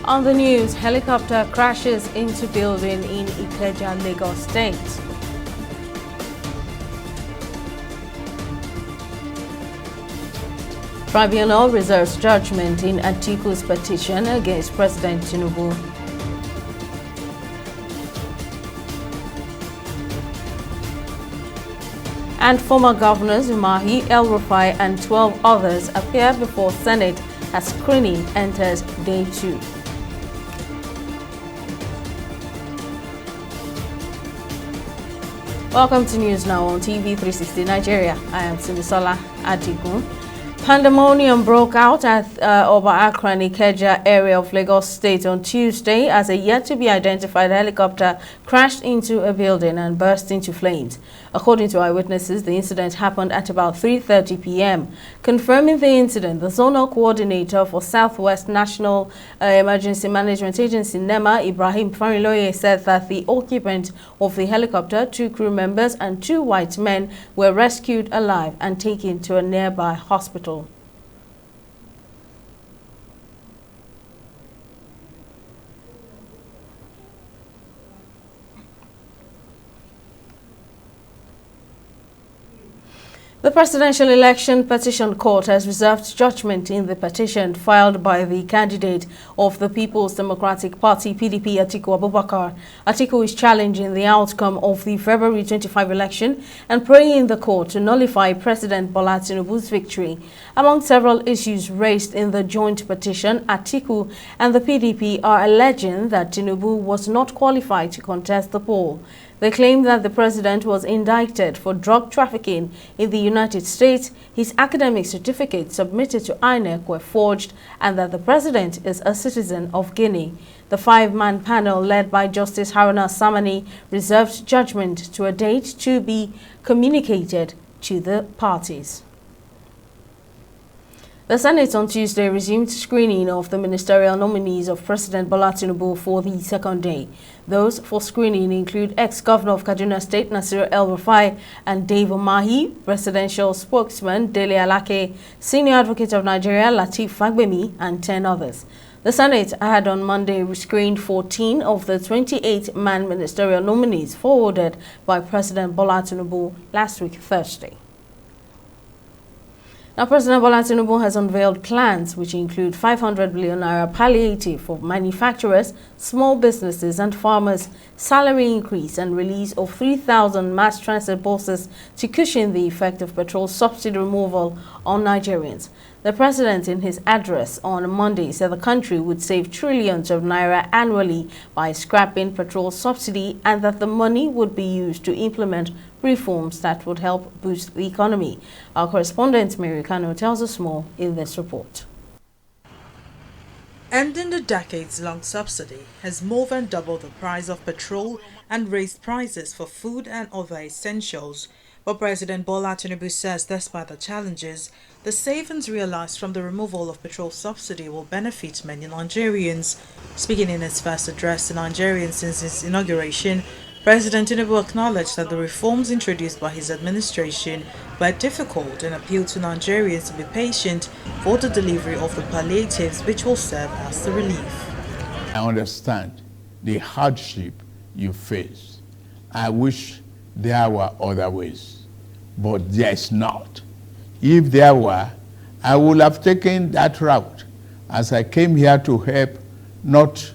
On the news, helicopter crashes into building in Ikeja, Lagos State. Tribunal reserves judgment in Atiku's petition against President Tinubu. And former governors Umahi, El Rufai, and 12 others appear before Senate as screening enters day 2. Welcome to News Now on TV 360 Nigeria. I am Simisola Adigun. Pandemonium broke out at Oba Akran Ikeja area of Lagos State on Tuesday as a yet-to-be-identified helicopter crashed into a building and burst into flames. According to eyewitnesses, the incident happened at about 3:30 p.m. Confirming the incident, the zonal coordinator for Southwest National Emergency Management Agency, NEMA, Ibrahim Fariloye, said that the occupant of the helicopter, 2 crew members and 2 white men, were rescued alive and taken to a nearby hospital. The Presidential Election Petition Court has reserved judgment in the petition filed by the candidate of the People's Democratic Party, PDP, Atiku Abubakar. Atiku is challenging the outcome of the February 25 election and praying the court to nullify President Bola Tinubu's victory. Among several issues raised in the joint petition, Atiku and the PDP are alleging that Tinubu was not qualified to contest the poll. They claim that the president was indicted for drug trafficking in the United States, his academic certificates submitted to INEC were forged, and that the president is a citizen of Guinea. The 5-man panel led by Justice Haruna Samani reserved judgment to a date to be communicated to the parties. The Senate on Tuesday resumed screening of the ministerial nominees of President Bola Tinubu for the second day. Those for screening include ex-governor of Kaduna State Nasir El-Rufai and Dave Umahi, presidential spokesman Dele Alake, senior advocate of Nigeria Lateef Fagbemi, and 10 others. The Senate had on Monday screened 14 of the 28-man ministerial nominees forwarded by President Bola Tinubu last week, Thursday. Now, President Bola Tinubu has unveiled plans which include 500 billion naira palliative for manufacturers, small businesses and farmers, salary increase and release of 3,000 mass transit buses to cushion the effect of petrol subsidy removal on Nigerians. The president, in his address on Monday, said the country would save trillions of naira annually by scrapping petrol subsidy and that the money would be used to implement reforms that would help boost the economy. Our correspondent Mary Kano tells us more in this report. Ending the decades-long subsidy has more than doubled the price of petrol and raised prices for food and other essentials. But President Bola Tinubu says despite the challenges, the savings realized from the removal of petrol subsidy will benefit many Nigerians. Speaking in his first address to Nigerians since his inauguration, President Tinubu acknowledged that the reforms introduced by his administration were difficult and appealed to Nigerians to be patient for the delivery of the palliatives which will serve as the relief. I understand the hardship you face. I wish there were other ways, but there is not. If there were, I would have taken that route as I came here to help, not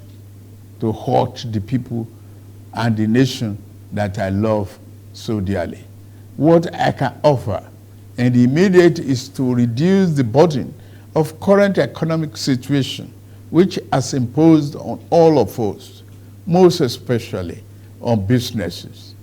to hurt the people and the nation that I love so dearly. What I can offer and immediate is to reduce the burden of current economic situation which has imposed on all of us, most especially on businesses,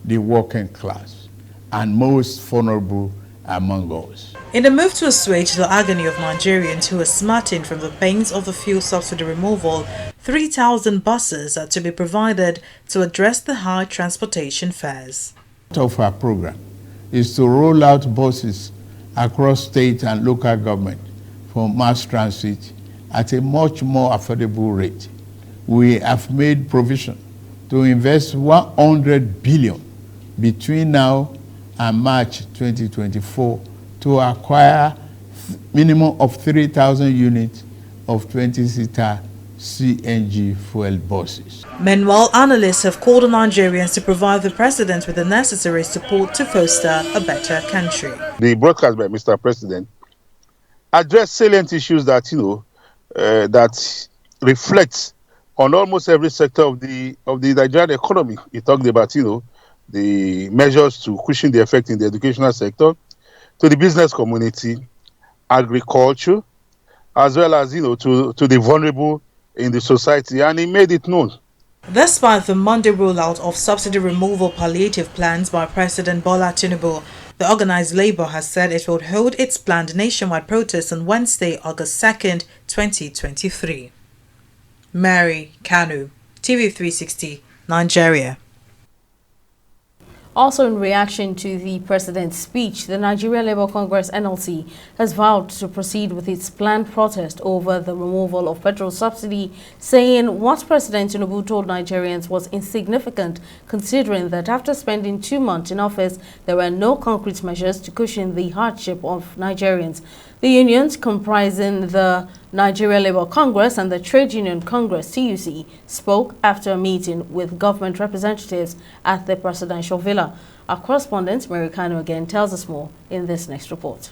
the working class, and most vulnerable among us. In a move to assuage the agony of Nigerians who are smarting from the pains of the fuel subsidy removal, 3,000 buses are to be provided to address the high transportation fares. Part of our program is to roll out buses across state and local government for mass transit at a much more affordable rate. We have made provision to invest 100 billion between now and March 2024 to acquire minimum of 3,000 units of 20-seater CNG fuel buses. Meanwhile, analysts have called on Nigerians to provide the president with the necessary support to foster a better country. The broadcast by Mr. President addressed salient issues that that reflects on almost every sector of the Nigerian economy. He talked about the measures to cushion the effect in the educational sector, to the business community, agriculture, as well as to the vulnerable in the society, and he made it known. Despite the Monday rollout of subsidy removal palliative plans by President Bola Tinubu, the organized labor has said it would hold its planned nationwide protest on Wednesday, August 2nd, 2023. Mary Kanu, TV360, Nigeria. Also in reaction to the president's speech, the Nigeria Labour Congress NLC has vowed to proceed with its planned protest over the removal of petrol subsidy, saying what President Tinubu told Nigerians was insignificant, considering that after spending 2 months in office, there were no concrete measures to cushion the hardship of Nigerians. The unions, comprising the Nigeria Labour Congress and the Trade Union Congress TUC, spoke after a meeting with government representatives at the presidential villa. Our correspondent, Mary Kano, again tells us more in this next report.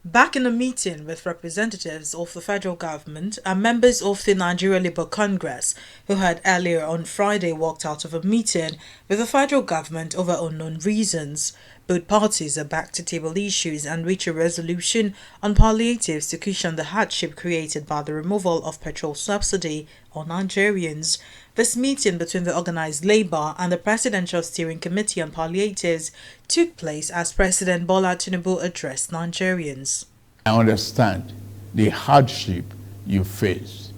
Back in a meeting with representatives of the federal government and members of the Nigeria Labour Congress, who had earlier on Friday walked out of a meeting with the federal government over unknown reasons, both parties are back to table issues and reach a resolution on palliatives to cushion the hardship created by the removal of petrol subsidy on Nigerians. This meeting between the organized labor and the Presidential Steering Committee on Palliatives took place as President Bola Tinubu addressed Nigerians. I understand the hardship you face.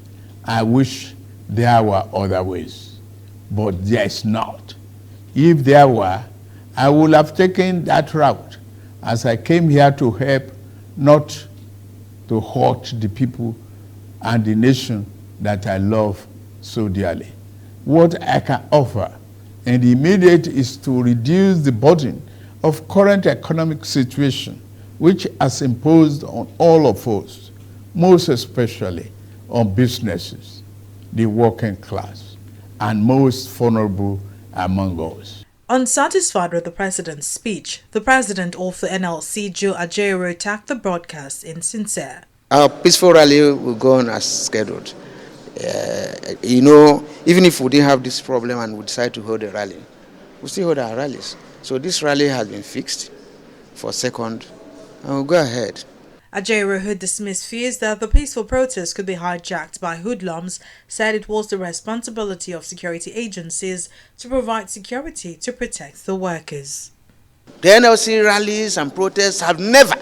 I wish there were other ways, but there is not. If there were, I would have taken that route, as I came here to help, not to hurt the people and the nation that I love so dearly. What I can offer in the immediate is to reduce the burden of current economic situation, which has imposed on all of us, most especially on businesses, the working class, and most vulnerable among us. Unsatisfied with the president's speech, the president of the NLC, Joe Ajaero, attacked the broadcast insincere. Our peaceful rally will go on as scheduled. Even if we didn't have this problem and we decide to hold a rally, we still hold our rallies. So this rally has been fixed for a second, and we'll go ahead. Ajaero, who dismissed fears that the peaceful protest could be hijacked by hoodlums, said it was the responsibility of security agencies to provide security to protect the workers. The NLC rallies and protests have never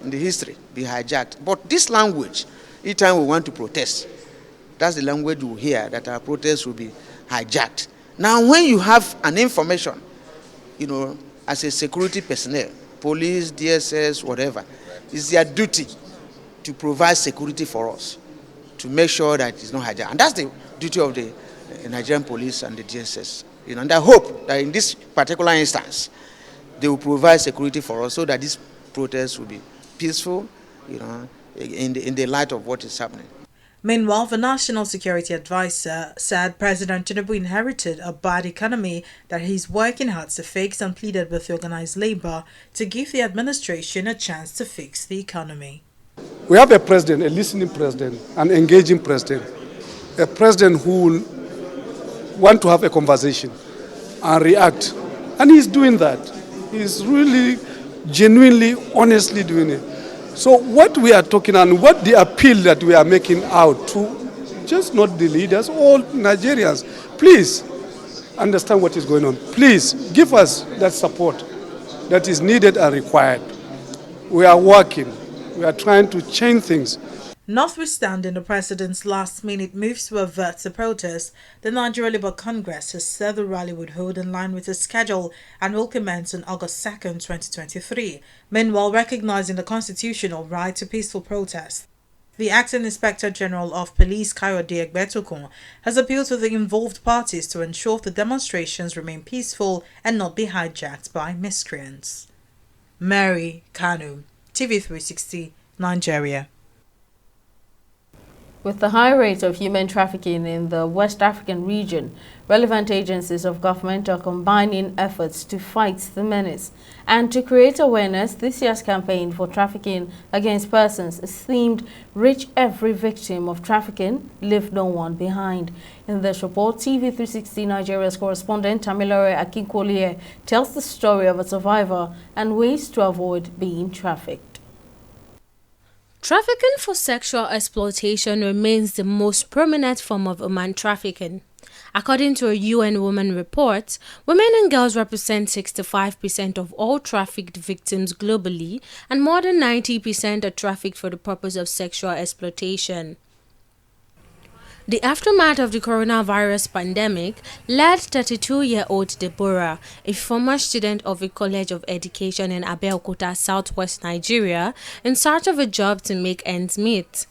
in the history been hijacked. But this language, each time we want to protest, that's the language we hear, that our protests will be hijacked. Now, when you have an information, as a security personnel, police, DSS, whatever, it's their duty to provide security for us, to make sure that it's not hijacked. And that's the duty of the Nigerian police and the DSS. And I hope that in this particular instance, they will provide security for us so that this protest will be peaceful, in the light of what is happening. Meanwhile, the National Security Advisor said President Tinubu inherited a bad economy that he's working hard to fix and pleaded with the organized labor to give the administration a chance to fix the economy. We have a president, a listening president, an engaging president, a president who will want to have a conversation and react. And he's doing that. He's really, genuinely, honestly doing it. So what we are talking and what the appeal that we are making out to, just not the leaders, all Nigerians, please understand what is going on. Please give us that support that is needed and required. We are working. We are trying to change things. Notwithstanding the president's last-minute moves to avert the protest, the Nigeria Labour Congress has said the rally would hold in line with its schedule and will commence on August 2nd, 2023. Meanwhile, recognizing the constitutional right to peaceful protest, the Acting Inspector General of Police, Kayode Egbetokun, has appealed to the involved parties to ensure the demonstrations remain peaceful and not be hijacked by miscreants. Mary Kanu, TV360, Nigeria. With the high rate of human trafficking in the West African region, relevant agencies of government are combining efforts to fight the menace. And to create awareness, this year's campaign for trafficking against persons is themed Reach Every Victim of Trafficking, Leave No One Behind. In this report, TV360 Nigeria's correspondent Tamilore Akinkolie tells the story of a survivor and ways to avoid being trafficked. Trafficking for sexual exploitation remains the most prominent form of human trafficking. According to a UN Women report, women and girls represent 65% of all trafficked victims globally, and more than 90% are trafficked for the purpose of sexual exploitation. The aftermath of the coronavirus pandemic led 32-year-old Deborah, a former student of a college of education in Abeokuta, southwest Nigeria, in search of a job to make ends meet.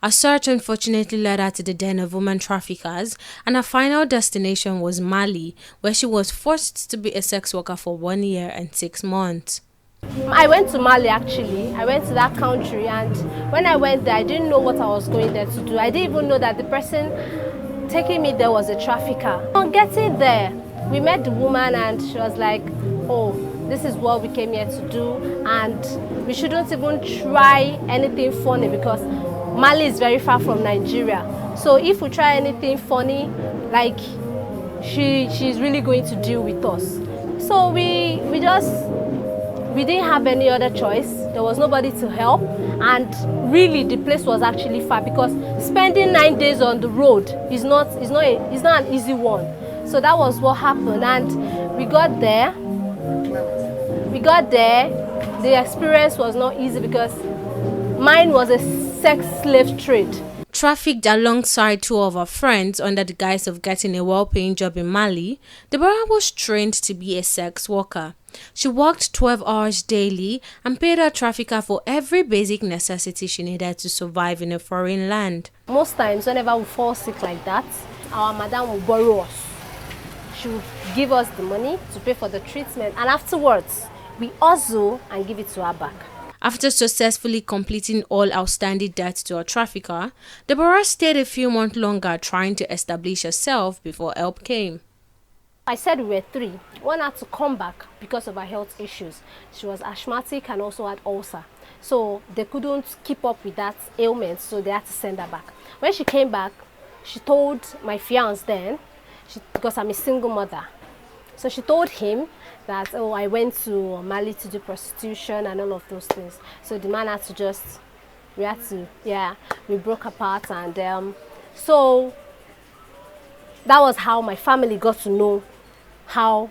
Her search unfortunately led her to the den of women traffickers, and her final destination was Mali, where she was forced to be a sex worker for 1 year and 6 months. I went to Mali actually. I went to that country, and when I went there, I didn't know what I was going there to do. I didn't even know that the person taking me there was a trafficker. On getting there, we met the woman and she was like, oh, this is what we came here to do, and we shouldn't even try anything funny because Mali is very far from Nigeria. So if we try anything funny, like she's really going to deal with us. So we didn't have any other choice. There was nobody to help, and really the place was actually far because spending 9 days on the road is not an easy one. So that was what happened, and we got there. The experience was not easy because mine was a sex slave trade. Trafficked alongside 2 of her friends under the guise of getting a well-paying job in Mali, Deborah was trained to be a sex worker. She worked 12 hours daily and paid her trafficker for every basic necessity she needed to survive in a foreign land. Most times, whenever we fall sick like that, our madam will borrow us. She would give us the money to pay for the treatment, and afterwards, we hustle and give it to her back. After successfully completing all outstanding debts to her trafficker, Deborah stayed a few months longer trying to establish herself before help came. I said we were 3. One had to come back because of her health issues. She was asthmatic and also had ulcer. So they couldn't keep up with that ailment, so they had to send her back. When she came back, she told my fiancé then, because I'm a single mother, so she told him that, oh, I went to Mali to do prostitution and all of those things. So the man had to we broke apart, and so that was how my family got to know how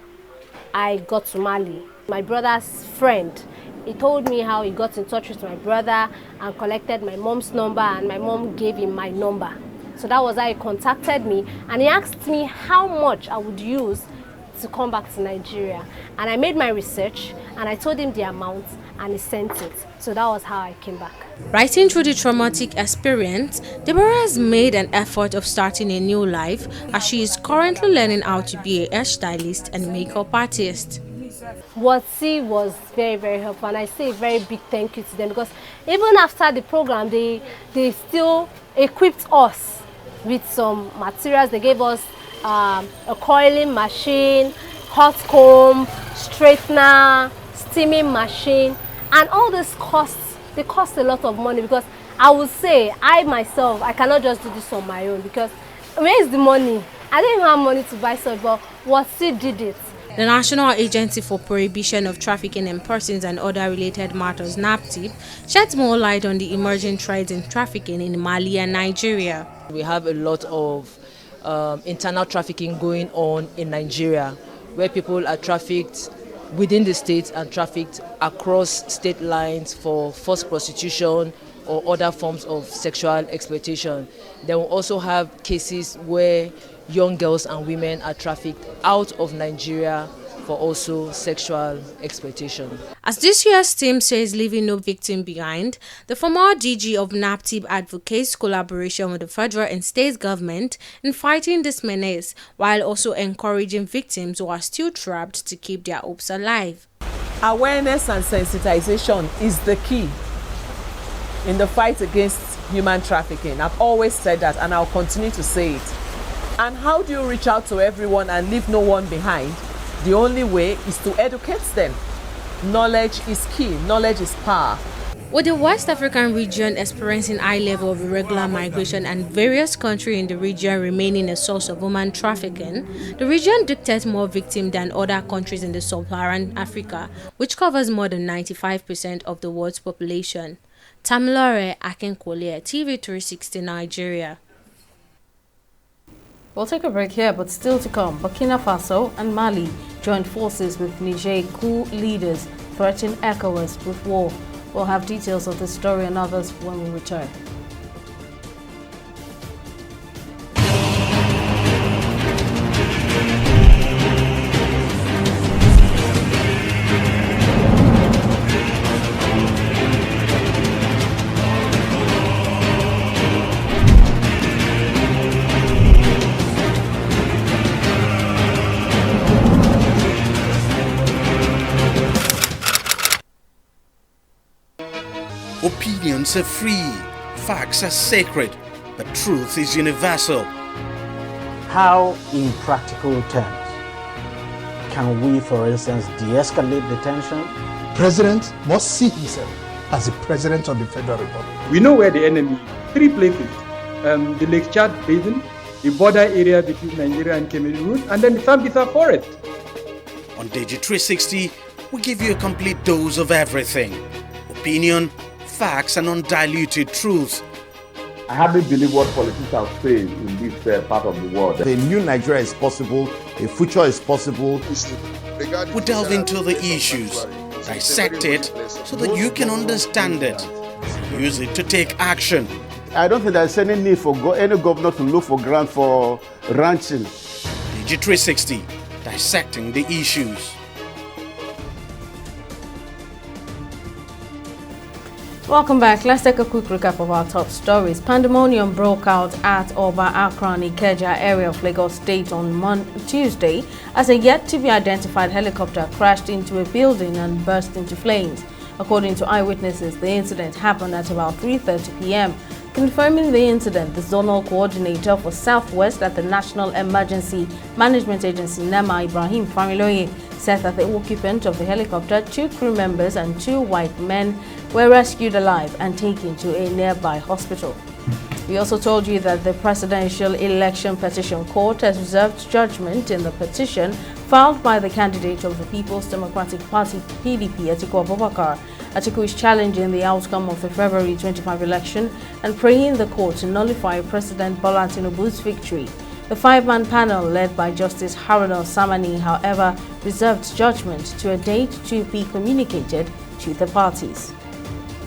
I got to Mali. My brother's friend, he told me how he got in touch with my brother and collected my mom's number, and my mom gave him my number. So that was how he contacted me, and he asked me how much I would use to come back to Nigeria. And I made my research and I told him the amount, and he sent it. So that was how I came back. Writing through the traumatic experience, Deborah has made an effort of starting a new life as she is currently learning how to be a hairstylist and makeup artist. WOTC was very, very helpful, and I say a very big thank you to them because even after the program, they still equipped us with some materials. They gave us a coiling machine, hot comb, straightener, steaming machine, and all this they cost a lot of money because I would say I myself, I cannot just do this on my own because where is the money? I didn't even have money to buy stuff, but WOTC did it. The National Agency for Prohibition of Trafficking in Persons and Other Related Matters, NAPTIP, sheds more light on the emerging trends in trafficking in Mali and Nigeria. We have a lot of internal trafficking going on in Nigeria, where people are trafficked within the state and trafficked across state lines for forced prostitution or other forms of sexual exploitation. Then we also have cases where young girls and women are trafficked out of Nigeria for also sexual exploitation. As this year's theme says, leaving no victim behind, the former DG of NAPTIP advocates collaboration with the federal and state government in fighting this menace, while also encouraging victims who are still trapped to keep their hopes alive. Awareness and sensitization is the key in the fight against human trafficking. I've always said that, and I'll continue to say it. And how do you reach out to everyone and leave no one behind? The only way is to educate them. Knowledge is key. Knowledge is power. With the West African region experiencing high level of irregular migration and various countries in the region remaining a source of human trafficking, the region dictates more victims than other countries in the sub-Saharan Africa, which covers more than 95% of the world's population. Tamilore Akinkwole, TV360 Nigeria. We'll take a break here, but still to come, Burkina Faso and Mali joined forces with Niger coup leaders threatening ECOWAS with war. We'll have details of this story and others when we return. Opinions are free, facts are sacred, but truth is universal. How, in practical terms, can we, for instance, de-escalate the tension? President must see himself as the President of the Federal Republic. We know where the enemy is. 3 places. The Lake Chad Basin, the border area between Nigeria and Cameroon, and then the Sambisa Forest. On Digi 360, we give you a complete dose of everything. Opinion, facts and undiluted truth. I hardly believe what politicians say in this part of the world. A new Nigeria is possible, a future is possible. We delve into the issues, dissect it so that you can understand it, use it to take action. I don't think there's any need for any governor to look for grant for ranching. Digi 360, dissecting the issues. Welcome back. Let's take a quick recap of our top stories. Pandemonium broke out at Oba Akran Ikeja area of Lagos State on Tuesday as a yet-to-be-identified helicopter crashed into a building and burst into flames. According to eyewitnesses, the incident happened at about 3:30 p.m. Confirming the incident, the zonal coordinator for Southwest at the National Emergency Management Agency, NEMA, Ibrahim Familoye, said that the occupant of the helicopter, 2 crew members and 2 white men were rescued alive and taken to a nearby hospital. We also told you that the Presidential Election Petition Court has reserved judgment in the petition filed by the candidate of the People's Democratic Party (PDP), Atiku Abubakar. Atiku is challenging the outcome of the February 25 election and praying the court to nullify President Bola Tinubu's victory. The 5-man panel, led by Justice Haruna Samani, however, reserved judgment to a date to be communicated to the parties.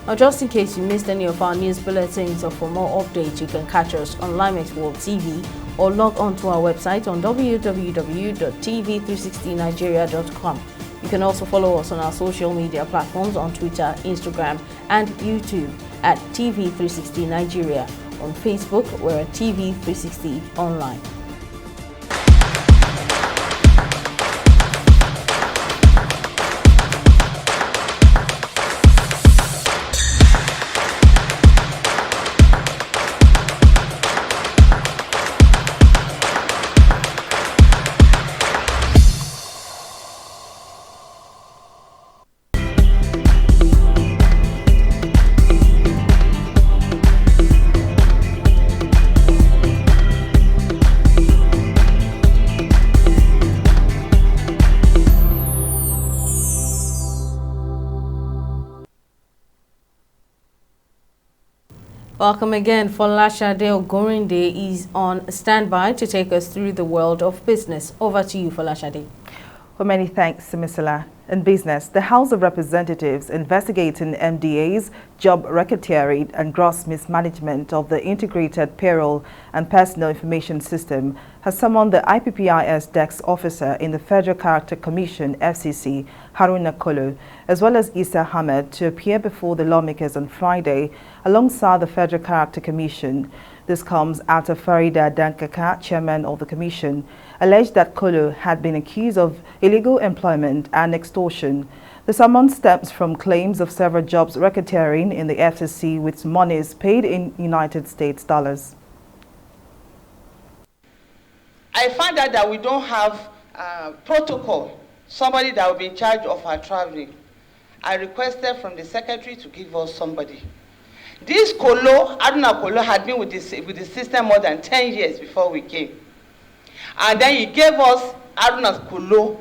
Now, just in case you missed any of our news bulletins or for more updates, you can catch us on Limex World TV or log on to our website on www.tv360nigeria.com. You can also follow us on our social media platforms on Twitter, Instagram, and YouTube at TV360 Nigeria. On Facebook, we're at TV360 Online. Welcome again. Folashade Ogorinde is on standby to take us through the world of business. Over to you, Folashade. Well, many thanks, Simisala. In business, the House of Representatives investigating MDA's job racketeering and gross mismanagement of the Integrated Payroll and Personal Information System has summoned the IPPIS Desk officer in the Federal Character Commission, FCC, Haruna Kolo, as well as Issa Ahmed, to appear before the lawmakers on Friday alongside the Federal Character Commission. This comes after Farida Dankaka, chairman of the commission, alleged that Kolo had been accused of illegal employment and extortion. The summons stems from claims of several jobs racketeering in the FCC with monies paid in United States dollars. I found out that we don't have protocol, somebody that will be in charge of our traveling. I requested from the secretary to give us somebody. This Kolo, Haruna Kolo, had been with the system more than 10 years before we came. And then he gave us Haruna Kolo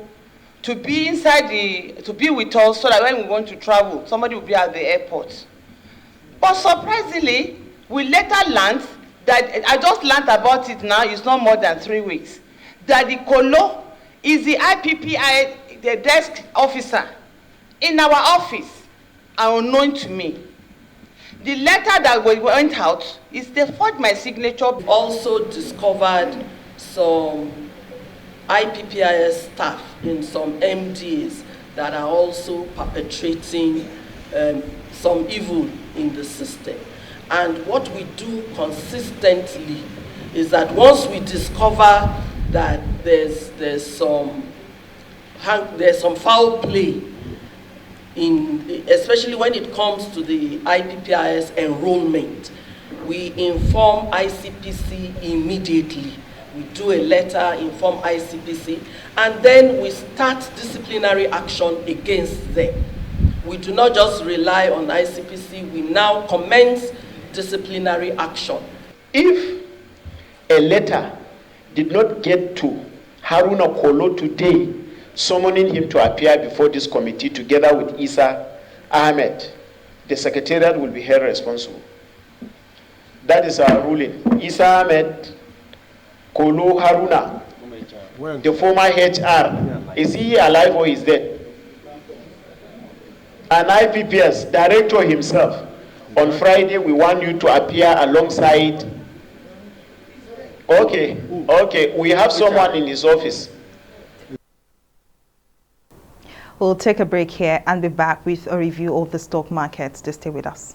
to be to be with us so that when we want to travel, somebody will be at the airport. But surprisingly, we later learned that, I just learned about it now, it's not more than 3 weeks, that the Kolo is the IPPI, the desk officer in our office, unknown to me. The letter that went out is they forged my signature. Also discovered some IPPIS staff in some MDAs that are also perpetrating some evil in the system. And what we do consistently is that once we discover that there's some foul play, especially when it comes to the IPPIS enrollment, we inform ICPC immediately. We do a letter, inform ICPC, and then we start disciplinary action against them. We do not just rely on ICPC, we now commence disciplinary action. If a letter did not get to Haruna Kolo today, summoning him to appear before this committee together with Isa Ahmed, the secretariat will be held responsible. That is our ruling. Isa Ahmed, Kolo Haruna, the former HR, is he alive or is dead? An IPPS director himself. On Friday, we want you to appear alongside. Okay, we have someone in his office. We'll take a break here and be back with a review of the stock markets. Just stay with us.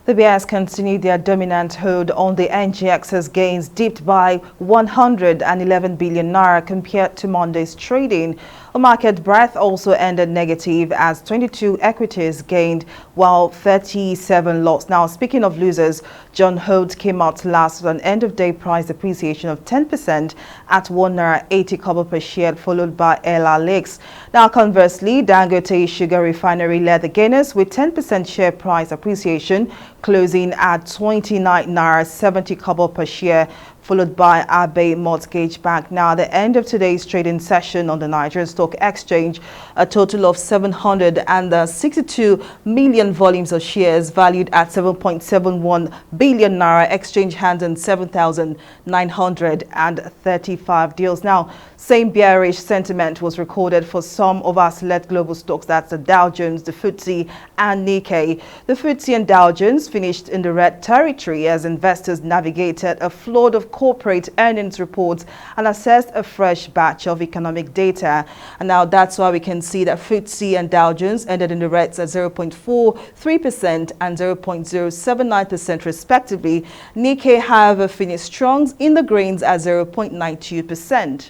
The bears continued their dominant hold on the NGX as gains dipped by 111 billion naira compared to Monday's trading. A market breadth also ended negative as 22 equities gained while 37 lost. Now, speaking of losers, John Holt came out last with an end-of-day price appreciation of 10% at 1 naira 80 kobo per share, followed by Ella Lakes. Now, conversely, Dangote Sugar Refinery led the gainers with 10% share price appreciation, closing at 29 naira 70 kobo per share, followed by Abe Mortgage Bank. Now, at the end of today's trading session on the Nigerian Stock Exchange, a total of 762 million volumes of shares valued at 7.71 billion naira exchange hands in 7,935 deals. Now, same bearish sentiment was recorded for some of our select global stocks. That's the Dow Jones, the FTSE and Nikkei. The FTSE and Dow Jones finished in the red territory as investors navigated a flood of corporate earnings reports and assessed a fresh batch of economic data. And now that's why we can see that FTSE and Dow Jones ended in the reds at 0.43% and 0.079% respectively. Nikkei, however, finished strong in the greens at 0.92%.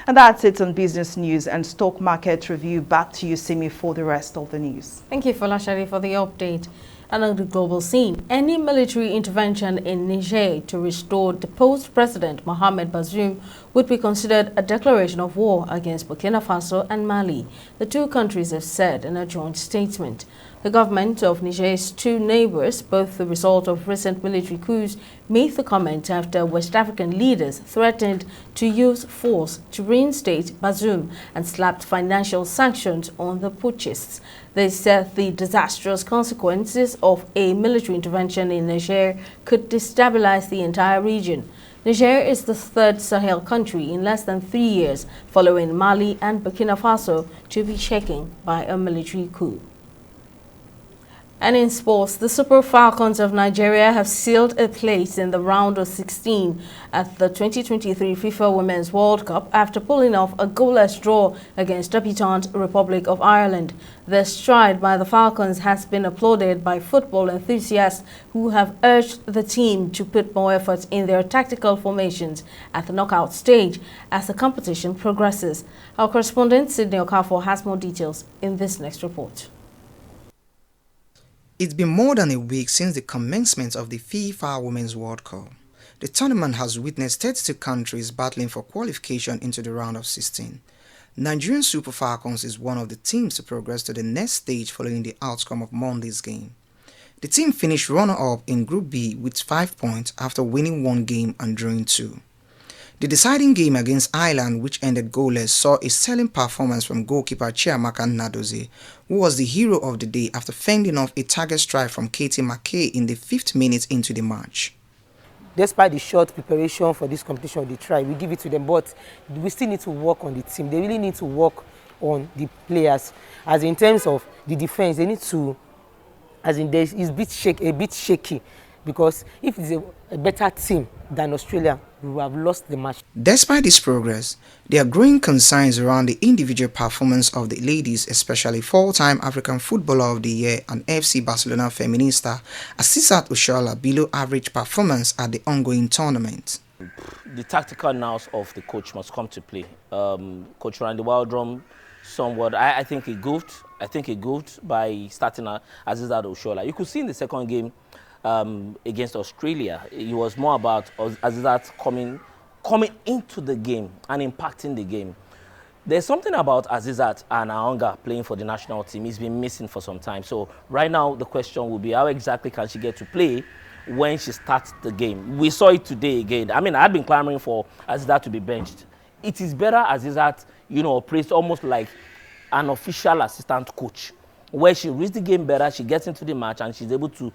And that's it on business news and stock market review. Back to you, Simi, for the rest of the news. Thank you, Folashari, for the update. And on the global scene, any military intervention in Niger to restore deposed President Mohamed Bazoum would be considered a declaration of war against Burkina Faso and Mali, the two countries have said in a joint statement. The government of Niger's two neighbors, both the result of recent military coups, made the comment after West African leaders threatened to use force to reinstate Bazoum and slapped financial sanctions on the putschists. They said the disastrous consequences of a military intervention in Niger could destabilize the entire region. Niger is the third Sahel country in less than 3 years, following Mali and Burkina Faso, to be shaken by a military coup. And in sports, the Super Falcons of Nigeria have sealed a place in the round of 16 at the 2023 FIFA Women's World Cup after pulling off a goalless draw against debutant Republic of Ireland. The stride by the Falcons has been applauded by football enthusiasts who have urged the team to put more effort in their tactical formations at the knockout stage as the competition progresses. Our correspondent Sydney Okafor has more details in this next report. It's been more than a week since the commencement of the FIFA Women's World Cup. The tournament has witnessed 32 countries battling for qualification into the round of 16. Nigerian Super Falcons is one of the teams to progress to the next stage following the outcome of Monday's game. The team finished runner-up in Group B with 5 points after winning 1 game and drawing 2. The deciding game against Ireland, which ended goalless, saw a sterling performance from goalkeeper Chiamaka Nnadozie, who was the hero of the day after fending off a target strike from Katie McKay in the 5th minute into the match. Despite the short preparation for this competition, they try, we give it to them, but we still need to work on the team. They really need to work on the players. As in terms of the defense, they need to, as in it's a bit shaky, because if it's a better team than Australia, we will have lost the match. Despite this progress, there are growing concerns around the individual performance of the ladies, especially 4-time African Footballer of the Year and FC Barcelona Feminista Asisat Oshoala below average performance at the ongoing tournament. The tactical nous of the coach must come to play. Coach Randy Waldrum, somewhat, I think he goofed. I think he goofed by starting Asisat Oshoala. You could see in the second game against Australia, it was more about Asisat coming into the game and impacting the game. There's something about Asisat and Aonga playing for the national team. He's been missing for some time. So right now the question will be, how exactly can she get to play when she starts the game? We saw it today again. I mean, I've been clamoring for Asisat to be benched. It is better Asisat, operates almost like an official assistant coach, where she reads the game better, she gets into the match, and she's able to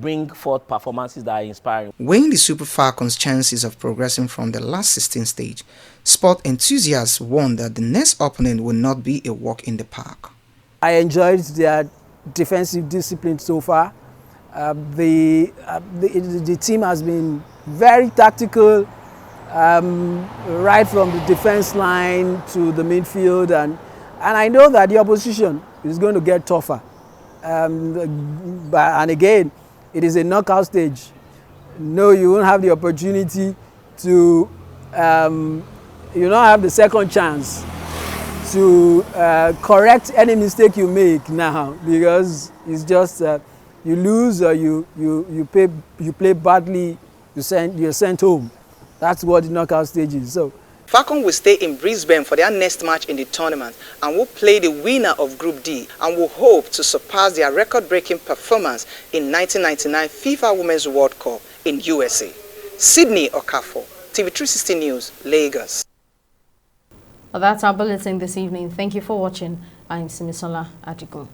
bring forth performances that are inspiring. Weighing the Super Falcons' chances of progressing from the last 16 stage, sport enthusiasts warn that the next opponent will not be a walk in the park. I enjoyed their defensive discipline so far. The team has been very tactical, right from the defense line to the midfield, and I know that the opposition is going to get tougher. And again, it is a knockout stage. No, you won't have the opportunity to, you don't have the second chance to correct any mistake you make now, because it's just you lose or you play badly, you're sent home. That's what the knockout stage is. So Falcon will stay in Brisbane for their next match in the tournament and will play the winner of Group D and will hope to surpass their record-breaking performance in 1999 FIFA Women's World Cup in USA. Sydney Okafor, TV360 News, Lagos. Well, that's our bulletin this evening. Thank you for watching. I'm Simisola Atikun.